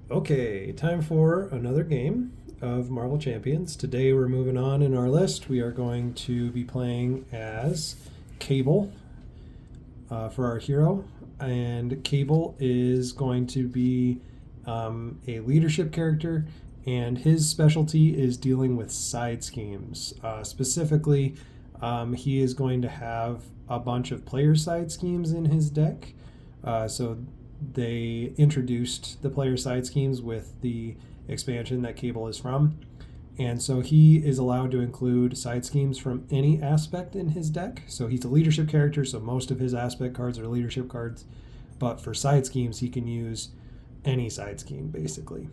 Okay, time for another game of Marvel Champions. Today we're moving on in our list. We are going to be playing as Cable for our hero. And Cable is going to be a leadership character, and his specialty is dealing with side schemes. Specifically, he is going to have a bunch of player side schemes in his deck. So they introduced the player side schemes with the expansion that Cable is from. And so he is allowed to include side schemes from any aspect in his deck. So he's a leadership character, so most of his aspect cards are leadership cards. But for side schemes, he can use any side scheme, basically.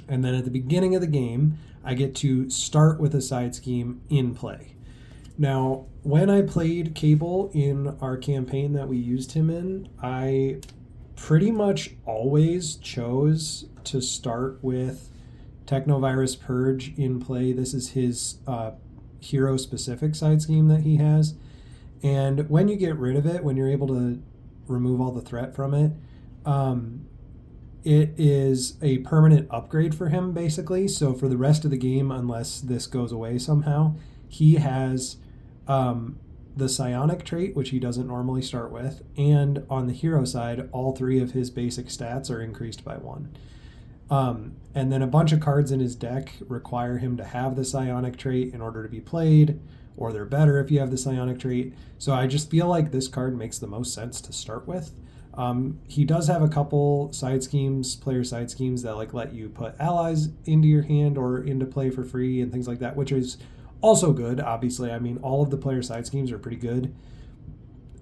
And then at the beginning of the game, I get to start with a side scheme in play. Now, when I played Cable in our campaign that we used him in, I pretty much always chose to start with Technovirus Purge in play. This is his hero specific side scheme that he has. And when you get rid of it, when you're able to remove all the threat from it, it is a permanent upgrade for him, basically. So for the rest of the game, unless this goes away somehow, he has the psionic trait, which he doesn't normally start with, and on the hero side, all three of his basic stats are increased by one. And then a bunch of cards in his deck require him to have the psionic trait in order to be played, or they're better if you have the psionic trait. So I just feel like this card makes the most sense to start with. He does have a couple side schemes, player side schemes that like let you put allies into your hand or into play for free and things like that, which is also good, obviously. I mean, all of the player side schemes are pretty good.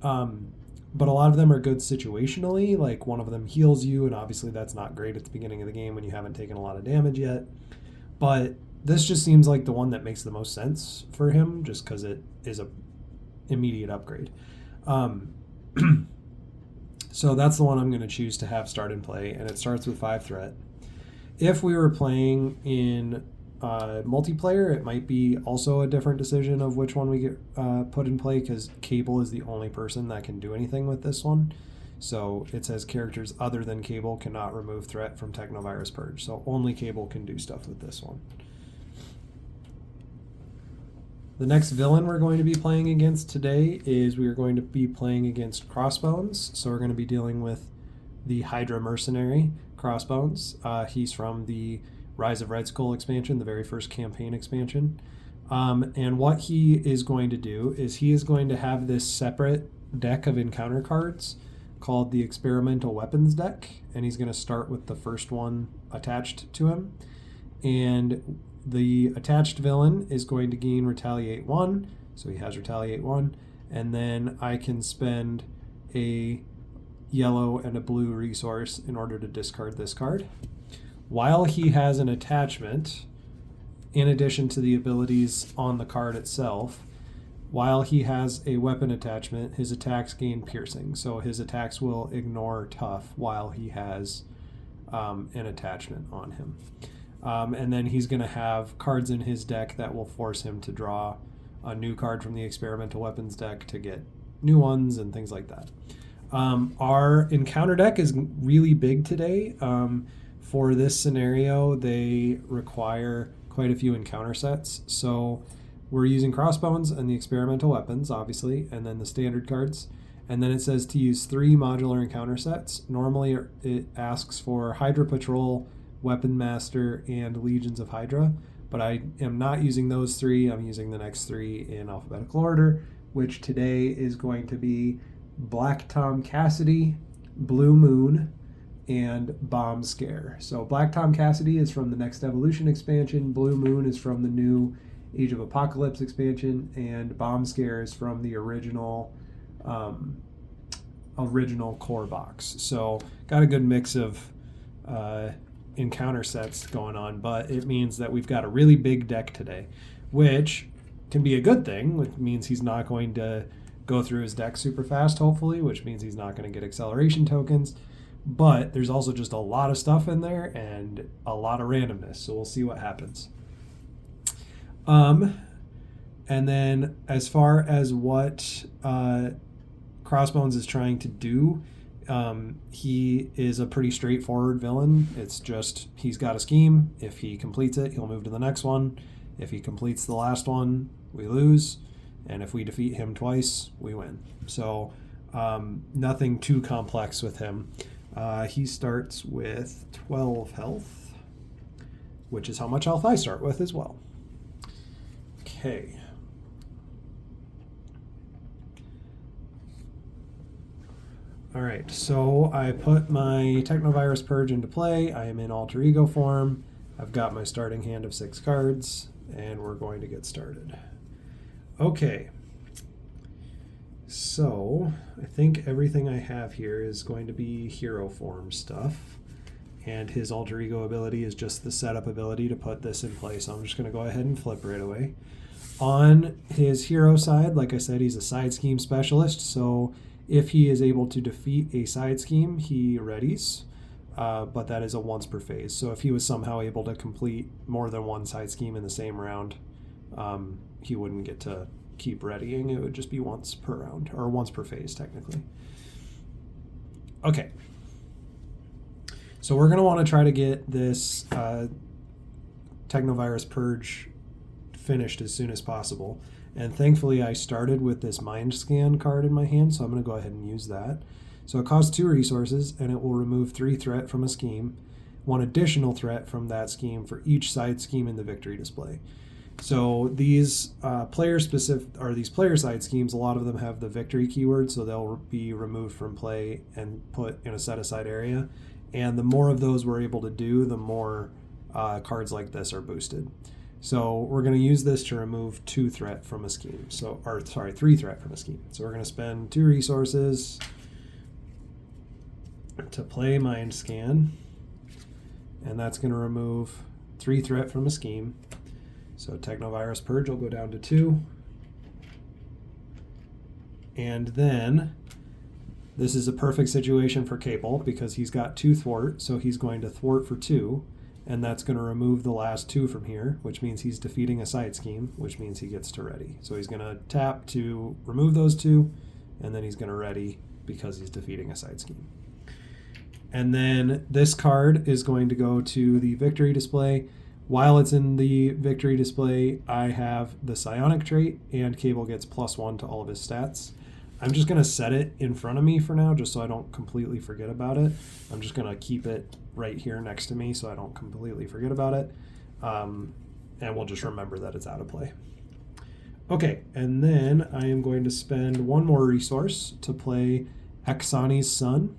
But a lot of them are good situationally. Like one of them heals you, and obviously that's not great at the beginning of the game when you haven't taken a lot of damage yet. But this just seems like the one that makes the most sense for him, just because it is a immediate upgrade. So that's the one I'm going to choose to have start in play, and it starts with 5 threat. If we were playing in multiplayer, it might be also a different decision of which one we get put in play, because Cable is the only person that can do anything with this one. So it says characters other than Cable cannot remove threat from Technovirus Purge. So only Cable can do stuff with this one. The next villain we're going to be playing against today is we are going to be playing against Crossbones. So we're going to be dealing with the Hydra mercenary, Crossbones. He's from the Rise of Red Skull expansion, the very first campaign expansion. And what he is going to do is he is going to have this separate deck of encounter cards called the Experimental Weapons deck, and he's going to start with the first one attached to him. And the attached villain is going to gain Retaliate 1, so he has Retaliate 1, and then I can spend a yellow and a blue resource in order to discard this card. While he has an attachment, in addition to the abilities on the card itself, while he has a weapon attachment, his attacks gain piercing. So his attacks will ignore tough while he has an attachment on him. And then he's going to have cards in his deck that will force him to draw a new card from the Experimental Weapons deck to get new ones and things like that. Our encounter deck is really big today. For this scenario, they require quite a few encounter sets. So we're using Crossbones and the Experimental Weapons, obviously, and then the standard cards. And then it says to use 3 modular encounter sets. Normally it asks for Hydra Patrol, Weapon Master, and Legions of Hydra. But I am not using those 3. I'm using the next 3 in alphabetical order, which today is going to be Black Tom Cassidy, Blue Moon, and Bomb Scare. So Black Tom Cassidy is from the Next Evolution expansion, Blue Moon is from the new Age of Apocalypse expansion, and Bomb Scare is from the original core box. So got a good mix of encounter sets going on, but it means that we've got a really big deck today, which can be a good thing, which means he's not going to go through his deck super fast, hopefully, which means he's not going to get acceleration tokens. But there's also just a lot of stuff in there and a lot of randomness, so we'll see what happens. And then as far as what Crossbones is trying to do, He is a pretty straightforward villain. It's just he's got a scheme. If he completes it, he'll move to the next one. If he completes the last one, we lose. And if we defeat him twice, we win. So nothing too complex with him. He starts with 12 health, which is how much health I start with as well. Okay. All right, so I put my Technovirus Purge into play. I am in Alter Ego form. I've got my starting hand of 6 cards, and we're going to get started. Okay. So I think everything I have here is going to be hero form stuff. And his Alter Ego ability is just the setup ability to put this in place. So I'm just going to go ahead and flip right away. On his hero side, like I said, he's a side scheme specialist. So if he is able to defeat a side scheme, he readies. But that is a once per phase. So if he was somehow able to complete more than one side scheme in the same round, he wouldn't get to keep readying. It would just be once per round, or once per phase technically. Okay. So we're going to want to try to get this Technovirus Purge finished as soon as possible. And thankfully I started with this Mind Scan card in my hand, so I'm going to go ahead and use that. So it costs 2 resources, and it will remove 3 threat from a scheme, 1 additional threat from that scheme for each side scheme in the victory display. So these player side schemes, a lot of them have the victory keyword, so they'll be removed from play and put in a set aside area. And the more of those we're able to do, the more cards like this are boosted. So we're going to use this to remove 2 threat from a scheme. 3 threat from a scheme. So we're going to spend 2 resources to play Mind Scan, and that's going to remove 3 threat from a scheme. So Technovirus Purge will go down to 2. And then this is a perfect situation for Cable because he's got 2 thwart, so he's going to thwart for 2, and that's going to remove the last 2 from here, which means he's defeating a side scheme, which means he gets to ready. So he's going to tap to remove those 2, and then he's going to ready because he's defeating a side scheme. And then this card is going to go to the victory display. While it's in the victory display, I have the Psionic trait, and Cable gets +1 to all of his stats. I'm just going to set it in front of me for now, just so I don't completely forget about it. I'm just going to keep it right here next to me so I don't completely forget about it. And we'll just remember that it's out of play. Okay, and then I am going to spend 1 more resource to play Exani's Son.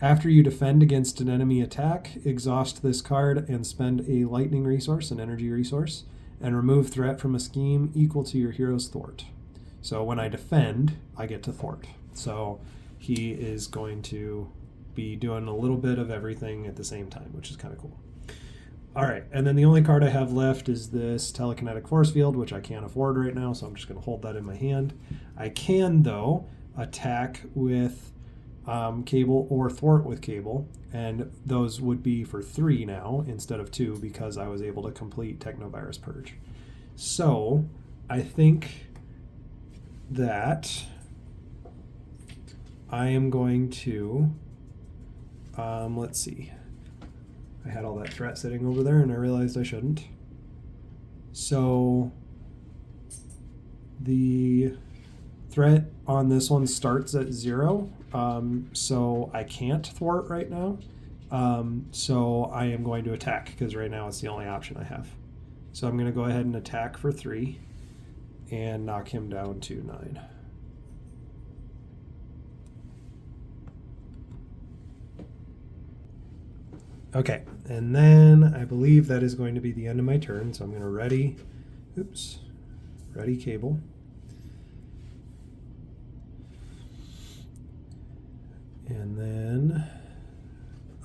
After you defend against an enemy attack, exhaust this card and spend a lightning resource, an energy resource, and remove threat from a scheme equal to your hero's thwart. So when I defend, I get to thwart. So he is going to be doing a little bit of everything at the same time, which is kind of cool. All right, and then the only card I have left is this Telekinetic Force Field, which I can't afford right now, so I'm just going to hold that in my hand. I can, though, attack with Cable or thwart with Cable, and those would be for 3 now instead of 2 because I was able to complete Technovirus Purge. So I think that I am going to let's see, I had all that threat sitting over there and I realized I shouldn't. So the threat on this one starts at 0, so I can't thwart right now. So I am going to attack because right now it's the only option I have. So I'm going to go ahead and attack for 3 and knock him down to 9. Okay, and then I believe that is going to be the end of my turn, so I'm going to ready Cable. And then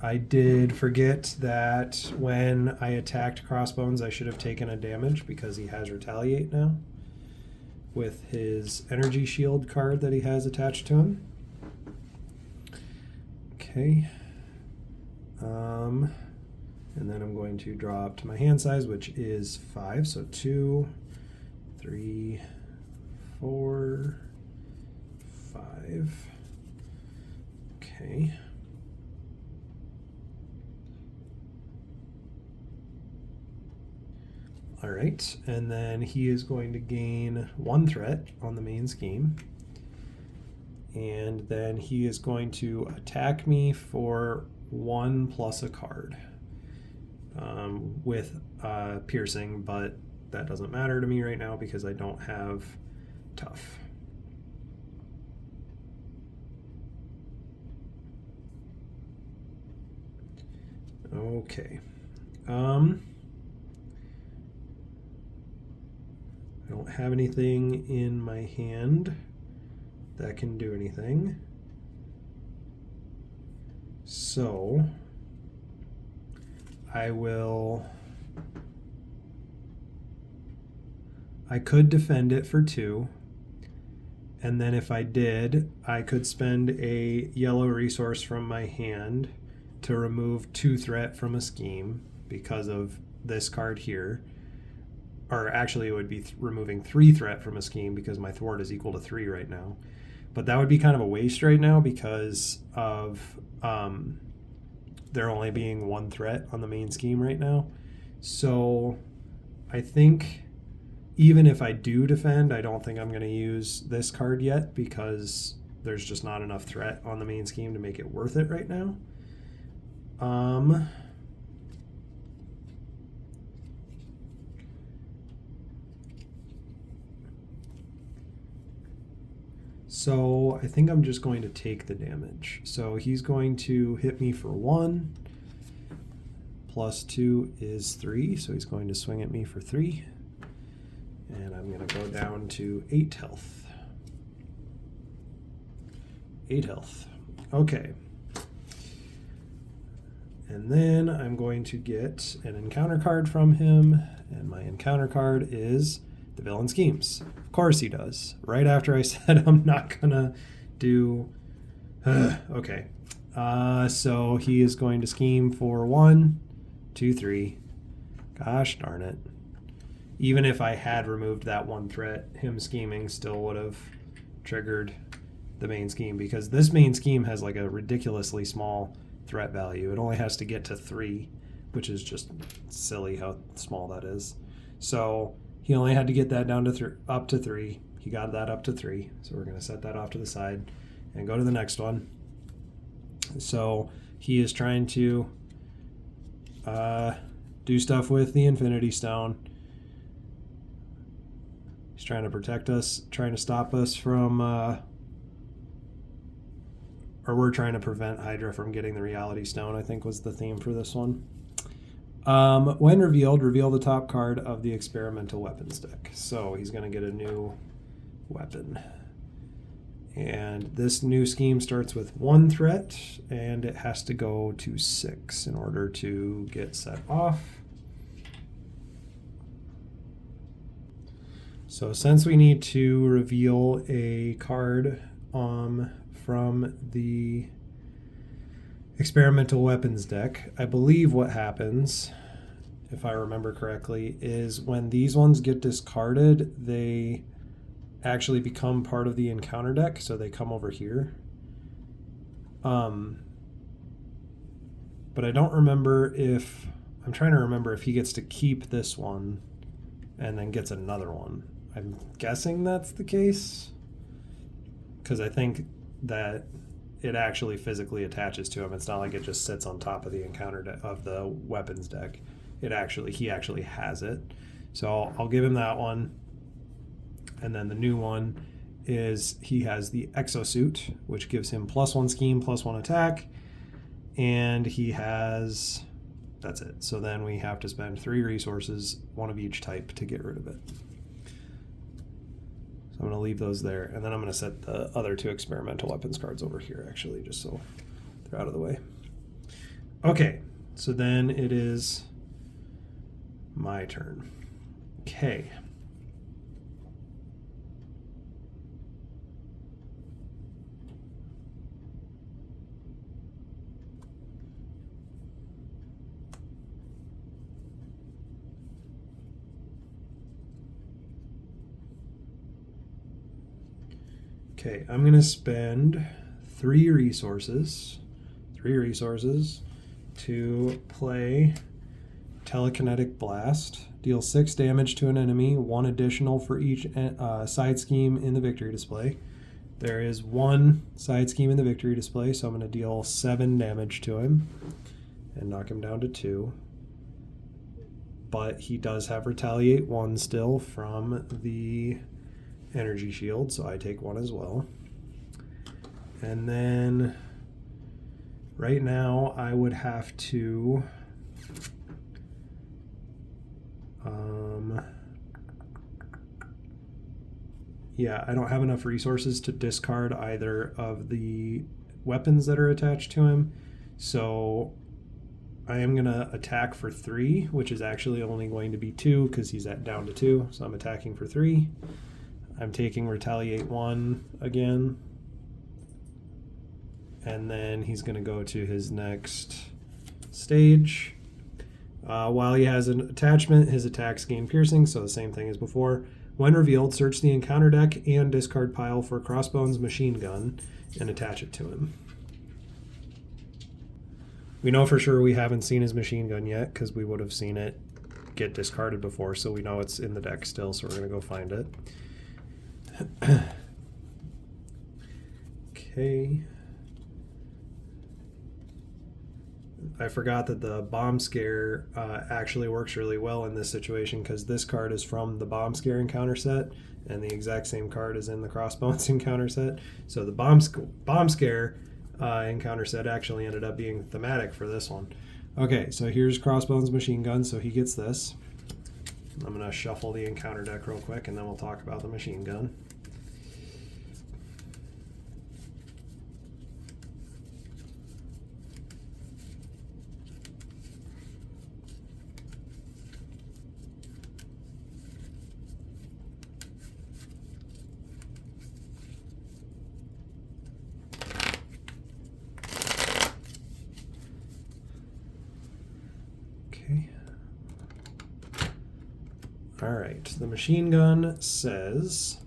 I did forget that when I attacked Crossbones, I should have taken a damage because he has Retaliate now with his Energy Shield card that he has attached to him. Okay. And then I'm going to draw up to my hand size, which is 5. So 2, 3, 4, 5. Okay. All right, and then he is going to gain 1 threat on the main scheme. And then he is going to attack me for 1 plus a card with piercing, but that doesn't matter to me right now because I don't have tough. Okay. I don't have anything in my hand that can do anything. So I could defend it for 2. And then if I did, I could spend a yellow resource from my hand to remove 2 threat from a scheme because of this card here. Or actually, it would be removing 3 threat from a scheme because my thwart is equal to 3 right now. But that would be kind of a waste right now because of there only being 1 threat on the main scheme right now. So I think even if I do defend, I don't think I'm going to use this card yet because there's just not enough threat on the main scheme to make it worth it right now. So I think I'm just going to take the damage. So he's going to hit me for 1. Plus 2 is 3, so he's going to swing at me for 3. And I'm going to go down to 8 health. 8 health. Okay. And then I'm going to get an encounter card from him, and my encounter card is the Villain Schemes. Of course he does. Right after I said I'm not gonna do... okay. So he is going to scheme for 1, 2, 3. Gosh darn it. Even if I had removed that 1 threat, him scheming still would have triggered the main scheme because this main scheme has like a ridiculously small threat value. It only has to get to 3, which is just silly how small that is. So he only had to get that down to up to 3. He got that up to 3. So we're going to set that off to the side and go to the next one. So he is trying to do stuff with the Infinity Stone. He's trying to protect us, trying to stop us from... or we're trying to prevent Hydra from getting the Reality Stone, I think was the theme for this one. When revealed, reveal the top card of the experimental weapons deck. So he's going to get a new weapon. And this new scheme starts with 1 threat, and it has to go to 6 in order to get set off. So since we need to reveal a card from the experimental weapons deck, I believe what happens, if I remember correctly, is when these ones get discarded, they actually become part of the encounter deck, so they come over here. But I don't remember if... I'm trying to remember if he gets to keep this one and then gets another one. I'm guessing that's the case, because I think that it actually physically attaches to him. It's not like it just sits on top of the encounter of the weapons deck. He actually has it. So I'll give him that one. And then the new one is he has the exosuit, which gives him +1 scheme, +1 attack. And he has... that's it. So then we have to spend 3 resources, 1 of each type, to get rid of it. So I'm going to leave those there. And then I'm going to set the other 2 experimental weapons cards over here, actually, just so they're out of the way. Okay, so then it is my turn. Okay. Okay, I'm going to spend three resources to play Telekinetic Blast. Deal 6 damage to an enemy, 1 additional for each side scheme in the victory display. There is 1 side scheme in the victory display, so I'm going to deal 7 damage to him and knock him down to 2. But he does have Retaliate 1 still from the energy shield, so I take 1 as well. And then right now I would have to yeah, I don't have enough resources to discard either of the weapons that are attached to him, so I am going to attack for 3, which is actually only going to be 2 because he's down to 2, so I'm attacking for 3. I'm taking Retaliate 1 again, and then he's going to go to his next stage. While he has an attachment, his attacks gain piercing, so the same thing as before. When revealed, search the encounter deck and discard pile for Crossbones machine gun and attach it to him. We know for sure we haven't seen his machine gun yet because we would have seen it get discarded before, so we know it's in the deck still, so we're going to go find it. Okay. I forgot that the Bomb Scare actually works really well in this situation because this card is from the Bomb Scare encounter set, and the exact same card is in the Crossbones encounter set. So the Bomb Scare encounter set actually ended up being thematic for this one. Okay, so here's Crossbones machine gun, so he gets this. I'm going to shuffle the encounter deck real quick, and then we'll talk about the machine gun. All right, the machine gun says,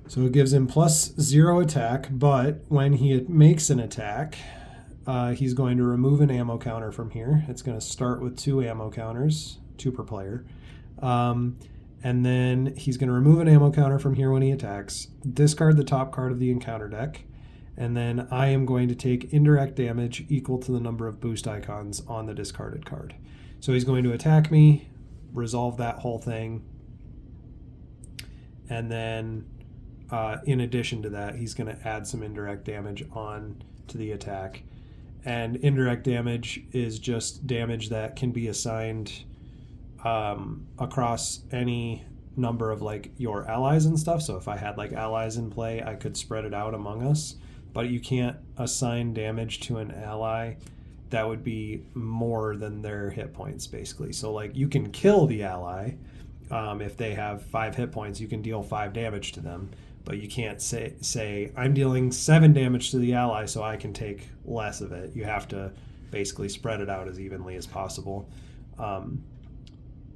so it gives him +0 attack, but when he makes an attack, he's going to remove an ammo counter from here. It's going to start with 2 ammo counters, 2 per player. And then he's going to remove an ammo counter from here when he attacks, discard the top card of the encounter deck, and then I am going to take indirect damage equal to the number of boost icons on the discarded card. So he's going to attack me, resolve that whole thing, and then in addition to that, he's going to add some indirect damage on to the attack. And indirect damage is just damage that can be assigned across any number of like your allies and stuff. So if I had like allies in play, I could spread it out among us, but you can't assign damage to an ally that would be more than their hit points, basically. So like you can kill the ally. If they have 5 hit points, you can deal 5 damage to them, but you can't say I'm dealing 7 damage to the ally so I can take less of it. You have to basically spread it out as evenly as possible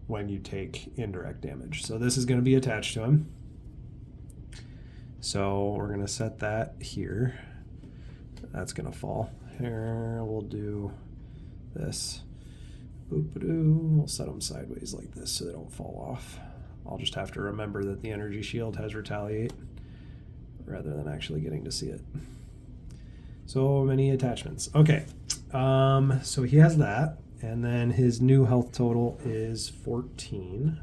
when you take indirect damage. So this is going to be attached to him. So we're going to set that here. That's going to fall. Here we'll do this. Boop-a-doo. We'll set them sideways like this so they don't fall off. I'll just have to remember that the energy shield has Retaliate rather than actually getting to see it. So many attachments. Okay, so he has that, and then his new health total is 14.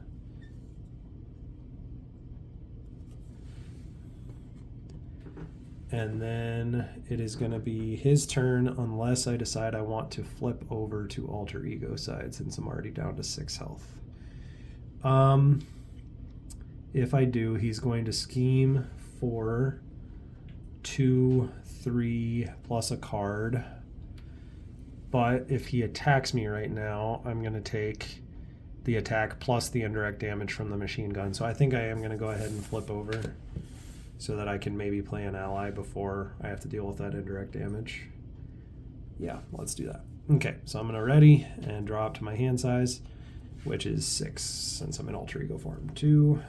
And then it is going to be his turn unless I decide I want to flip over to alter ego side since I'm already down to 6 health. If I do, he's going to scheme for 2, 3 plus a card. But if he attacks me right now, I'm going to take the attack plus the indirect damage from the machine gun. So I think I am going to go ahead and flip over so that I can maybe play an ally before I have to deal with that indirect damage. Yeah, let's do that. Okay, so I'm going to ready and draw up to my hand size, which is 6 since I'm in alter ego form. 2,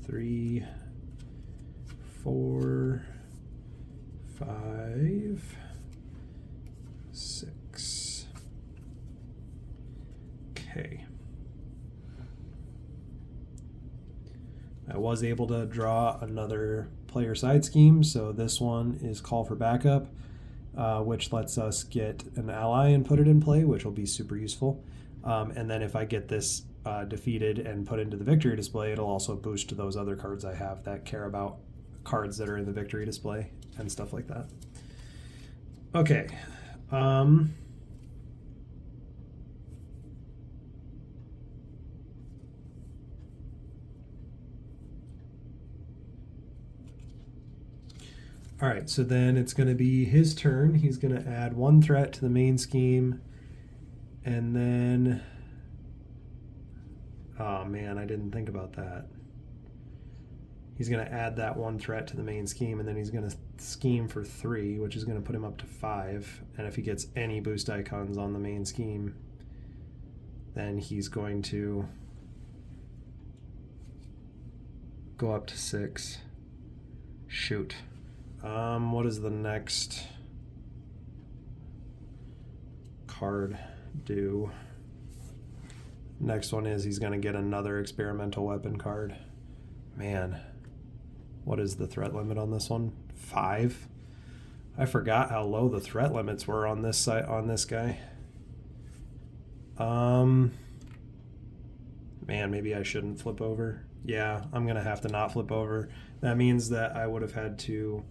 3, 4, 5, 6. Okay. I was able to draw another player side scheme, so this one is call for backup, which lets us get an ally and put it in play, which will be super useful. And then if I get this defeated and put into the victory display, it'll also boost those other cards I have that care about cards that are in the victory display and stuff like that. Okay. All right, so then it's going to be his turn. He's going to add 1 threat to the main scheme. And then, oh man, I didn't think about that. He's going to add that 1 threat to the main scheme, and then he's going to scheme for 3, which is going to put him up to 5. And if he gets any boost icons on the main scheme, then he's going to go up to 6. Shoot. What does the next card do? Next one is he's going to get another experimental weapon card. Man, what is the threat limit on this one? 5? I forgot how low the threat limits were on this site, on this guy. Man, maybe I shouldn't flip over. Yeah, I'm going to have to not flip over. That means that I would have had to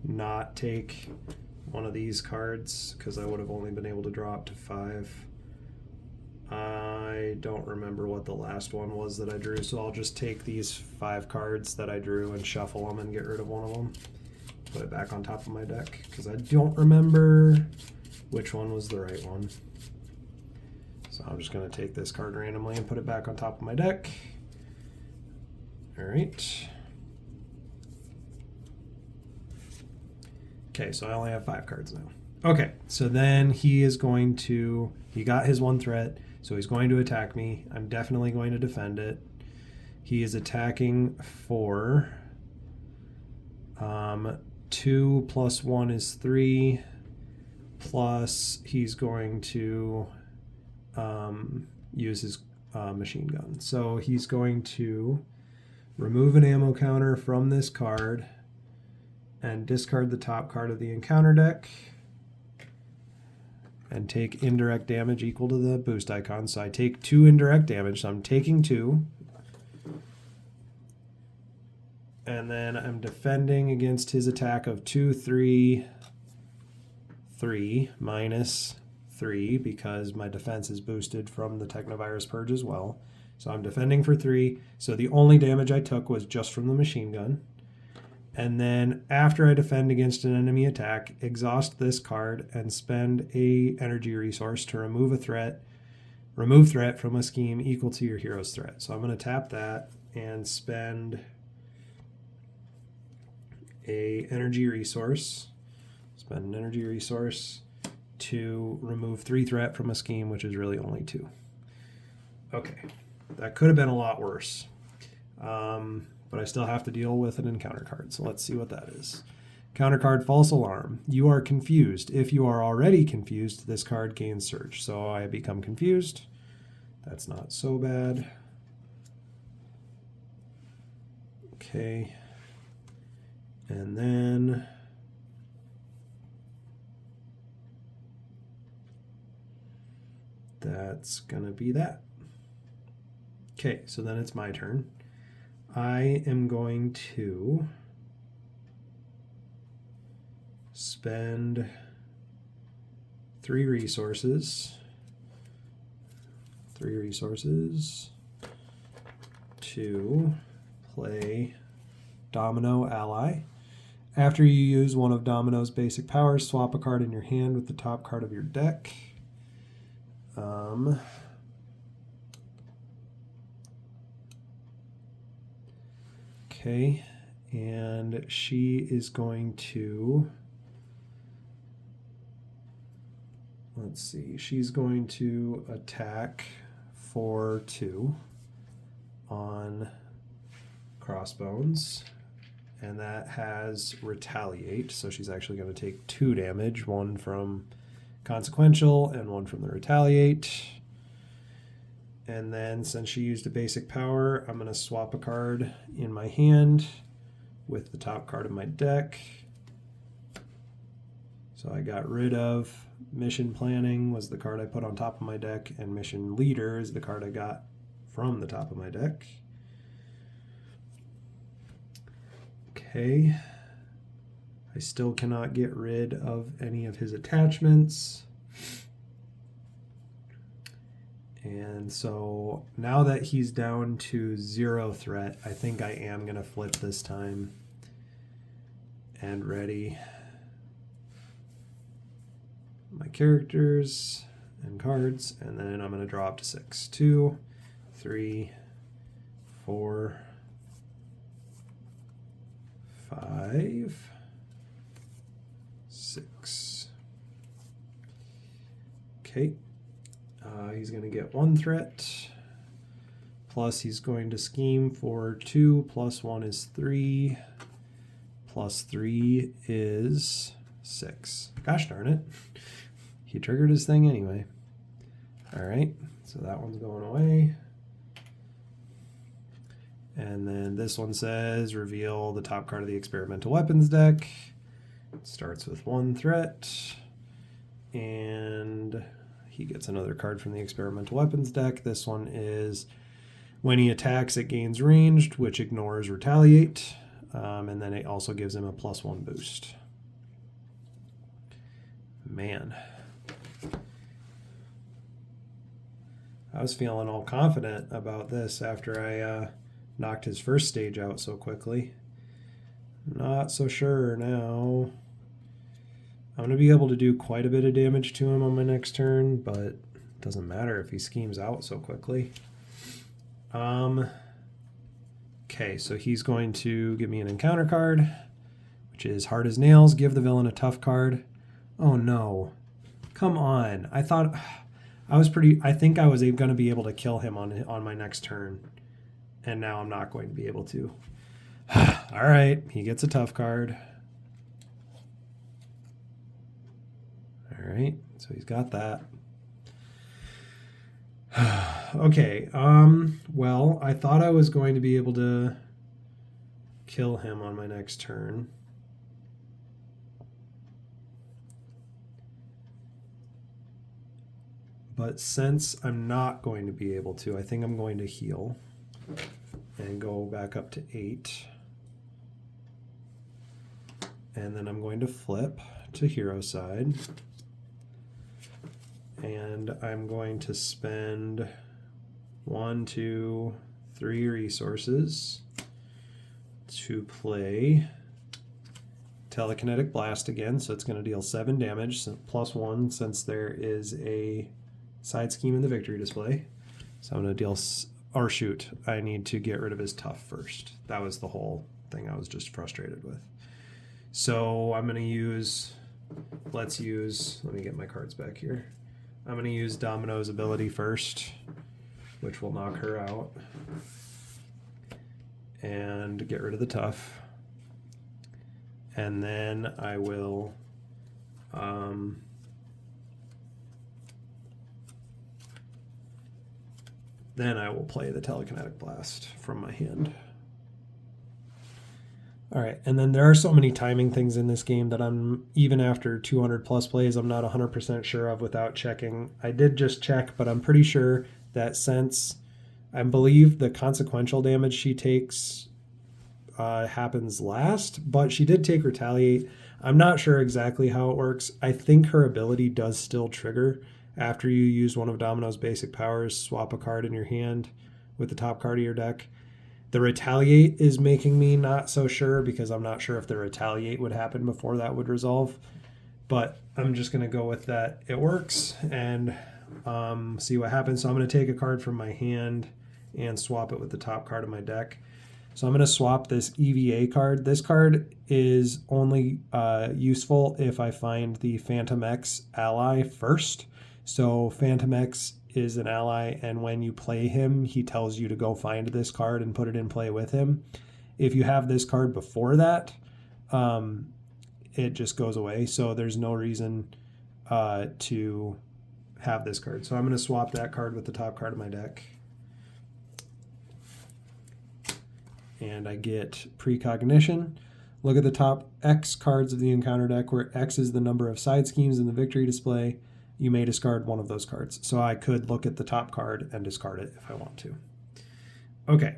not take one of these cards because I would have only been able to draw up to 5. I don't remember what the last one was that I drew, so I'll just take these 5 cards that I drew and shuffle them and get rid of one of them. Put it back on top of my deck because I don't remember which one was the right one. So I'm just going to take this card randomly and put it back on top of my deck. All right. Okay, so I only have 5 cards now. Okay, so then he is going to, he got his 1 threat, so he's going to attack me. I'm definitely going to defend it. He is attacking for 2 plus 1 is 3, plus he's going to use his machine gun. So he's going to remove an ammo counter from this card and discard the top card of the encounter deck and take indirect damage equal to the boost icon. So I take 2 indirect damage, so I'm taking 2. And then I'm defending against his attack of 2, 3, 3, minus 3, because my defense is boosted from the Technovirus Purge as well. So I'm defending for 3. So the only damage I took was just from the machine gun. And then after I defend against an enemy attack, exhaust this card and spend a energy resource to remove a threat. Remove threat from a scheme equal to your hero's threat. So I'm going to tap that and spend a energy resource. Spend an energy resource to remove 3 threat from a scheme, which is really only 2. Okay, that could have been a lot worse. But I still have to deal with an encounter card. So let's see what that is. Counter card, False Alarm. You are confused. If you are already confused, this card gains Surge. So I become confused. That's not so bad. Okay. And then that's going to be that. Okay, so then it's my turn. I am going to spend 3 resources to play Domino Ally. After you use one of Domino's basic powers, swap a card in your hand with the top card of your deck. Okay, and she is going to, let's see, she's going to attack for 2 on Crossbones, and that has Retaliate, so she's actually going to take 2 damage, 1 from Consequential and 1 from the Retaliate. And then since she used a basic power, I'm going to swap a card in my hand with the top card of my deck. So I got rid of Mission Planning was the card I put on top of my deck, and Mission Leader is the card I got from the top of my deck. Okay. I still cannot get rid of any of his attachments. And so now that he's down to 0 threat, I think I am going to flip this time. And ready my characters and cards, and then I'm going to draw up to 6. 2, 3, 4, 5, 6. Okay. He's going to get 1 threat. Plus he's going to scheme for 2. Plus 1 is 3. Plus 3 is 6. Gosh darn it. He triggered his thing anyway. Alright, so that one's going away. And then this one says reveal the top card of the experimental weapons deck. It starts with 1 threat. And he gets another card from the experimental weapons deck. This one is when he attacks, it gains ranged, which ignores retaliate. And then it also gives him a +1 boost. Man. I was feeling all confident about this after I knocked his first stage out so quickly. Not so sure now. I'm going to be able to do quite a bit of damage to him on my next turn, but it doesn't matter if he schemes out so quickly. Okay, so he's going to give me an encounter card, which is Hard as Nails. Give the villain a tough card. Oh no. Come on. I think I was going to be able to kill him on my next turn, and now I'm not going to be able to. All right, he gets a tough card. All right, so he's got that. Okay, well, I thought I was going to be able to kill him on my next turn. But since I'm not going to be able to, I think I'm going to heal and go back up to 8. And then I'm going to flip to hero side. And I'm going to spend 1, 2, 3 resources to play Telekinetic Blast again. So it's going to deal 7 damage, so +1 since there is a side scheme in the victory display. So I'm going to deal, or shoot, I need to get rid of his tough first. That was the whole thing I was just frustrated with. So I'm going to use, let me get my cards back here. I'm going to use Domino's ability first, which will knock her out, and get rid of the tough. And then I will play the Telekinetic Blast from my hand. All right, and then there are so many timing things in this game that I'm, even after 200 plus plays, I'm not 100% sure of without checking. I did just check, but I'm pretty sure that since I believe the consequential damage she takes happens last, but she did take Retaliate. I'm not sure exactly how it works. I think her ability does still trigger after you use one of Domino's basic powers, swap a card in your hand with the top card of your deck. The Retaliate is making me not so sure because I'm not sure if the Retaliate would happen before that would resolve. But I'm just going to go with that. It works and see what happens. So I'm going to take a card from my hand and swap it with the top card of my deck. So I'm going to swap this EVA card. This card is only useful if I find the Phantom X ally first. So Phantom X is an ally, and when you play him, he tells you to go find this card and put it in play with him. If you have this card before that, it just goes away. So there's no reason to have this card. So I'm going to swap that card with the top card of my deck. And I get Precognition. Look at the top X cards of the encounter deck, where X is the number of side schemes in the victory display. You may discard one of those cards. So I could look at the top card and discard it if I want to. Okay.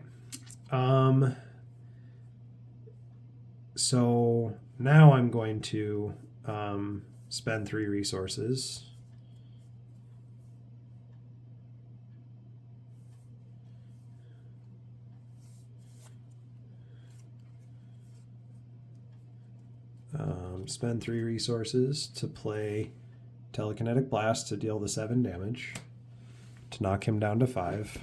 So now I'm going to spend 3 resources. Spend 3 resources to play Telekinetic Blast to deal the 7 damage, to knock him down to 5.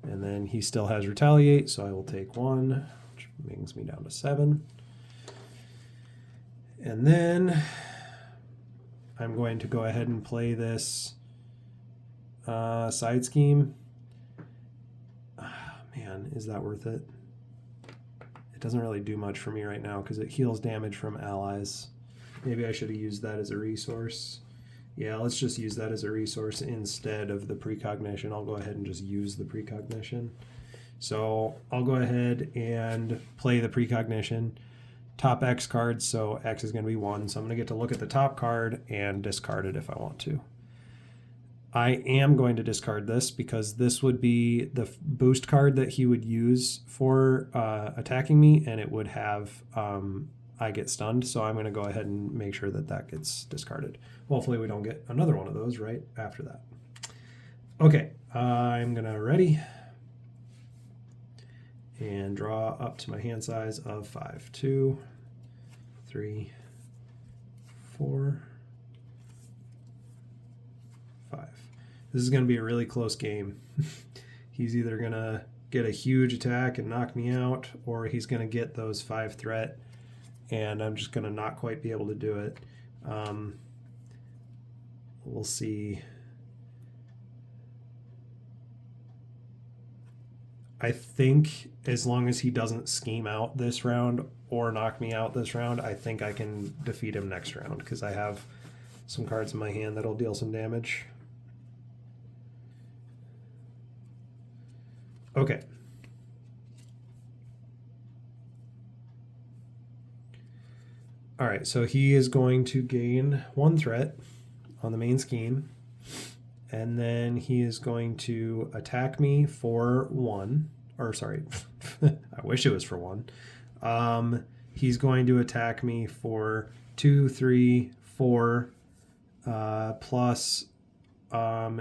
And then he still has Retaliate, so I will take 1, which brings me down to 7. And then I'm going to go ahead and play this side scheme. Man, is that worth it? It doesn't really do much for me right now because it heals damage from allies. Maybe I should have used that as a resource. Yeah, let's just use that as a resource instead of the Precognition. I'll go ahead and just use the Precognition. So I'll go ahead and play the Precognition. Top X cards, so X is going to be 1. So I'm going to get to look at the top card and discard it if I want to. I am going to discard this because this would be the boost card that he would use for attacking me, and it would have I get stunned. So I'm going to go ahead and make sure that that gets discarded. Hopefully we don't get another one of those right after that. Okay, I'm going to ready and draw up to my hand size of 5. 2, 3, 4, 5. This is going to be a really close game. He's either going to get a huge attack and knock me out, or he's going to get those 5 threat, and I'm just going to not quite be able to do it. We'll see. I think as long as he doesn't scheme out this round or knock me out this round, I think I can defeat him next round because I have some cards in my hand that'll deal some damage. Okay. All right, so he is going to gain 1 threat on the main scheme, and then he is going to attack me for 1. Or sorry, I wish it was for 1. He's going to attack me for 2, 3, 4, plus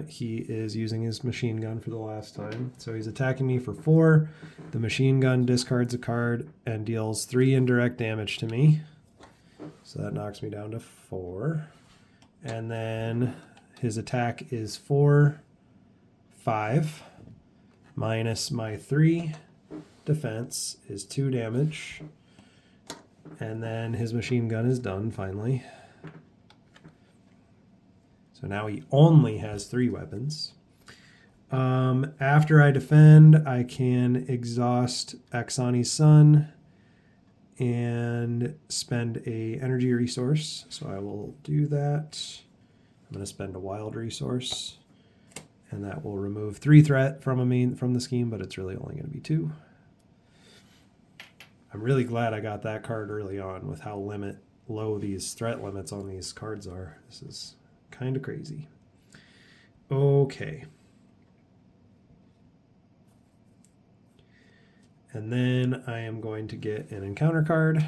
he is using his machine gun for the last time. So he's attacking me for 4. The machine gun discards a card and deals 3 indirect damage to me. So that knocks me down to 4. And then his attack is 4, 5, minus my 3 defense is 2 damage. And then his machine gun is done finally. So now he only has 3 weapons. After I defend, I can exhaust Axani's Sun and spend a energy resource. So I will do that. I'm going to spend a wild resource, and that will remove 3 threat from the scheme, but it's really only going to be 2. I'm really glad I got that card early on with how low these threat limits on these cards are. This is kind of crazy. Okay. And then I am going to get an encounter card.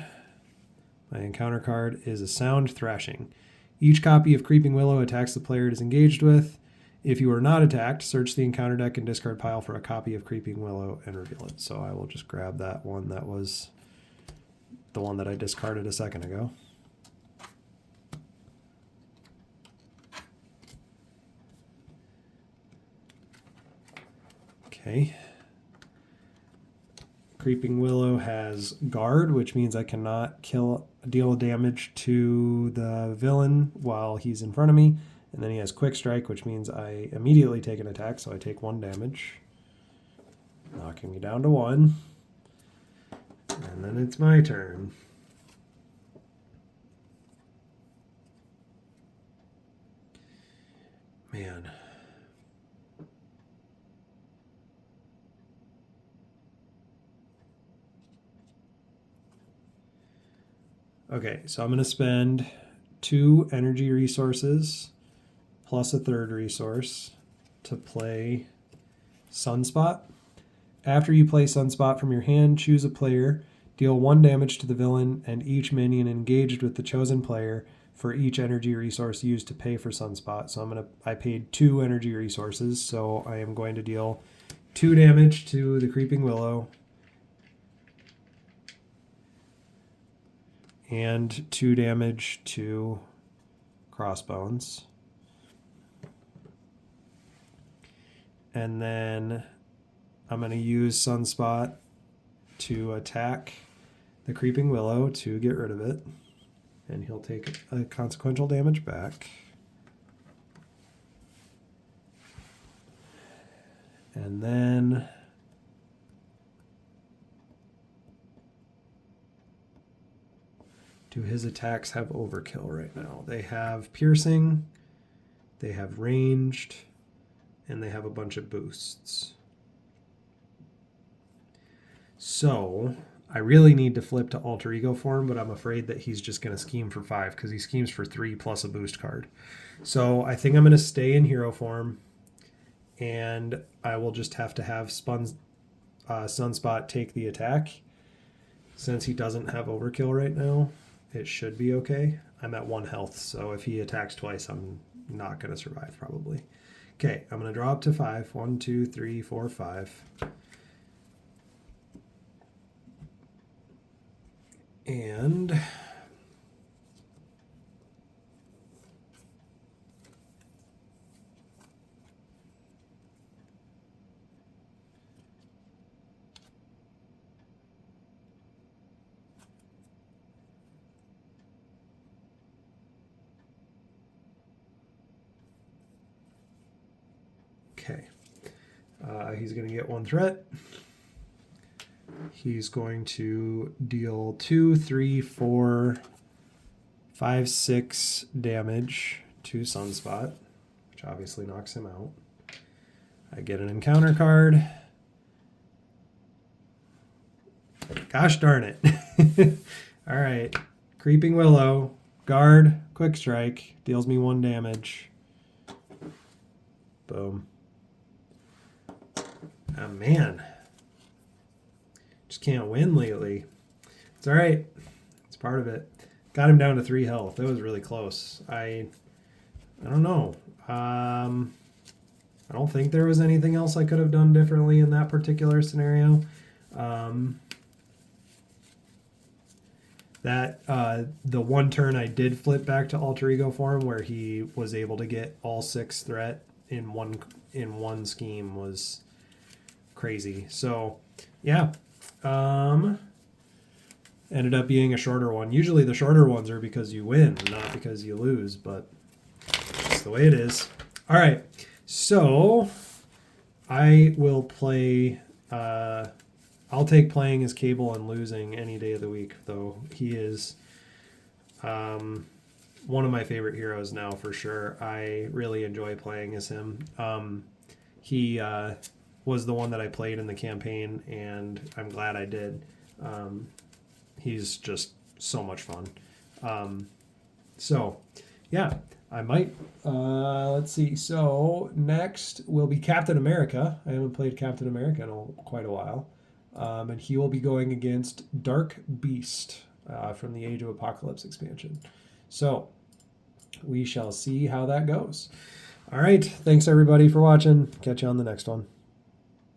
My encounter card is a Sound Thrashing. Each copy of Creeping Willow attacks the player it is engaged with. If you are not attacked, search the encounter deck and discard pile for a copy of Creeping Willow and reveal it. So I will just grab that one that was the one that I discarded a second ago. Okay. Creeping Willow has Guard, which means I cannot deal damage to the villain while he's in front of me. And then he has Quick Strike, which means I immediately take an attack, so I take 1 damage. knocking me down to 1. And then it's my turn. Man. Okay, so I'm going to spend 2 energy resources plus a 3rd resource to play Sunspot. After you play Sunspot from your hand, choose a player, deal 1 damage to the villain and each minion engaged with the chosen player for each energy resource used to pay for Sunspot. So I paid 2 energy resources, so I am going to deal 2 damage to the Creeping Willow and 2 damage to Crossbones. And then I'm going to use Sunspot to attack the Creeping Willow to get rid of it. And he'll take a consequential damage back. And then do his attacks have overkill right now? They have piercing, they have ranged, and they have a bunch of boosts. So I really need to flip to alter ego form, but I'm afraid that he's just going to scheme for 5 because he schemes for 3 plus a boost card. So I think I'm going to stay in hero form, and I will just have to have Sunspot take the attack. Since he doesn't have overkill right now, it should be okay. I'm at 1 health, so if he attacks twice, I'm not going to survive probably. Okay, I'm going to draw up to 5. 1, 2, 3, 4, 5. And okay, he's going to get 1 threat. He's going to deal 2, 3, 4, 5, 6 damage to Sunspot, which obviously knocks him out. I get an encounter card. Gosh darn it. All right. Creeping Willow, guard, quick strike, deals me 1 damage. Boom. Oh, man. Just can't win lately. It's all right. It's part of it. Got him down to 3 health. That was really close. I don't know. I don't think there was anything else I could have done differently in that particular scenario. The one turn I did flip back to alter ego form where he was able to get all 6 threat in one scheme was crazy. So yeah. Ended up being a shorter one. Usually the shorter ones are because you win, not because you lose, but that's the way it is. All right, so I will play, I'll take playing as Cable and losing any day of the week, though he is one of my favorite heroes now for sure. I really enjoy playing as him. He was the one that I played in the campaign, and I'm glad I did. He's just so much fun. So, yeah, I might. Let's see. So, next will be Captain America. I haven't played Captain America in quite a while. And he will be going against Dark Beast from the Age of Apocalypse expansion. So, we shall see how that goes. All right. Thanks, everybody, for watching. Catch you on the next one.